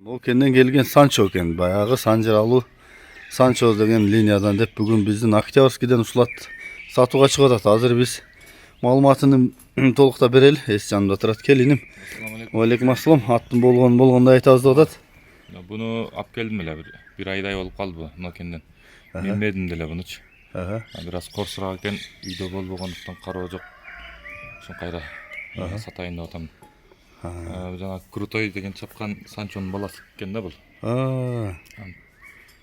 Бул кенден келген Санчо экен, баягы Санжыралуу Санчо деген линиядан деп бүгүн биздин Октябрьскийден ушулат сатууга чыгып атат. Азыр биз маалыматын толукта берели. Эс жанымда турат. Келиним. Алейкум ассалам. Аттын болгондой айтабыз деп атат. Буну алып келдим эле, бир айдай болуп калды мына кенден. Минмедим деле бунучу. Бир аз корсураак экен, үйдө болбогондуктан кароо жок. Ошон кайра сатайын деп атам. Жана Крутой деген чапкан Санчонун баласы экен да бул.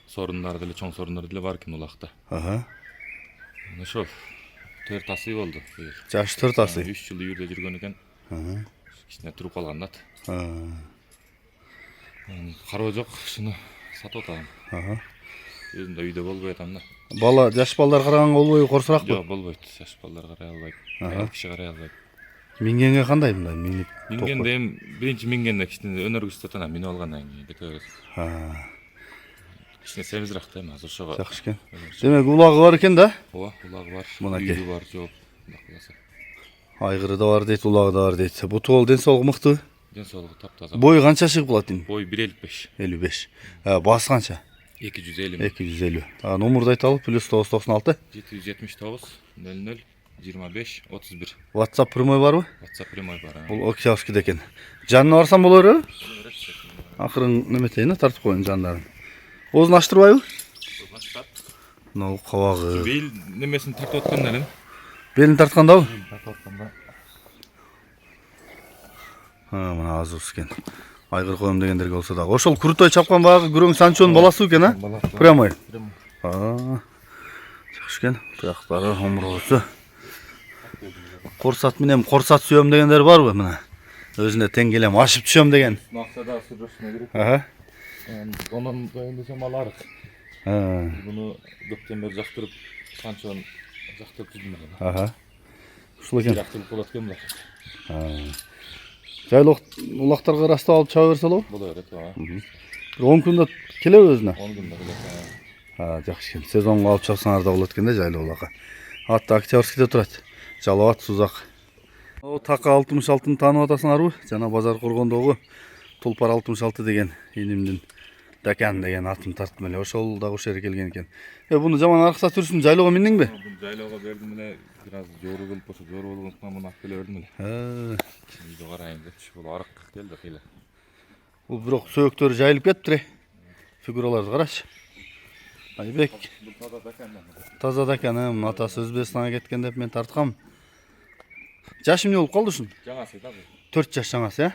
Сорундары деле, чоң сорундары деле бар экен улакта. Ошол 4 тасы болду. Жашы 4 тасы. 3 жыл үйүрдө жүргөн экен. Кичине туруп калган да. Кароо жок, ушуну сатып атам. Өзүм да үйдө болбой атам да. Бала, жаш балдар караганга болбойбу, корсуракпы? Жок, болбойт. Жаш балдар карай албайт. Айыл киши карай албайт. Мингенге кандай мындай минип? Мингенде эми биринчи мингенде кичине өнөр көрсөтөт анан минип алгандан кийин бекер. Кичине семизирак да эми азыр ошого. Жакшы экен. Демек улагы бар экен да? Ооба, улагы бар. Мынакей. Үйү бар, жооп. Айгыры да бар дейт, улагы да бар дейт. Буту бол ден соолугу мыктыбы? Ден соолугу таптаза. Бою канча чыгып калат эми? Бой 1.55. 55. Басы канча? 250. 250. Номурду айталы, +996 779 00 25 31. WhatsApp прямой барбы? WhatsApp прямой бар. Бул Октябрьскийде экен. Жанына барсам болорбу? Акырын неметейин, тартып коеюн жандарын. Оозун ачтырбайбы? Мына кабагы. Бел немесин тартып аткандар. Белин тарткандабы? Тартып атканда. Мына азыр экен. Айгыр коем дегендерге болсо дагы. Ошол Крутой чапкан баягы күрөң Санчонун баласы экен, Прямой. Жакшы экен. Таяктары, омургусу. Корсат менен корсат сүйөм дегендер барбы мына? Өзүнө тең келем, ашып түшөм деген. Максада сүрөшүнө керек. Онун дайындасам аларык. Буну көптөн бери жактырып, Санчону жактырып жүрдүм эле. Ушул экен. Жактырып болот экен булар. Жайлы улактарга растап алып чыга берсе болобу? Боло берет, ооба. 10 күндө келеби өзүнө? 10 күндө келет. Жакшы экен. Сезонго алып чыксаңар да болот экен да жайлы улакка. Атты Октябрьскийде турат. Жалават Сузак. Така 66-ны таанып атасыңарбы? Жана базар кургондогу Тулпар 66 деген инимдин Дакан деген атын тарттым эле. Ошол дагы ушер келген экен. Буну жаман арыкса түрсүн жайлоого миндиңби? Бул жайлоого бердим эле, бир аз жору келип болсо, жору болгондуктан муну алып келе бердим эле. Үйдө карайын депчи, бул арык келди кыйла. Бул бирок сөөктөрү жайылып кетиптир. Фигураларды карачы. Айбек. Бул таза Дакан. Таза Дакан, атасы Өзбекстанга кеткен деп мен тарткам. Жашы эмне болуп калды ушун? Жаңасы да бул. 4 жаш жаңасы,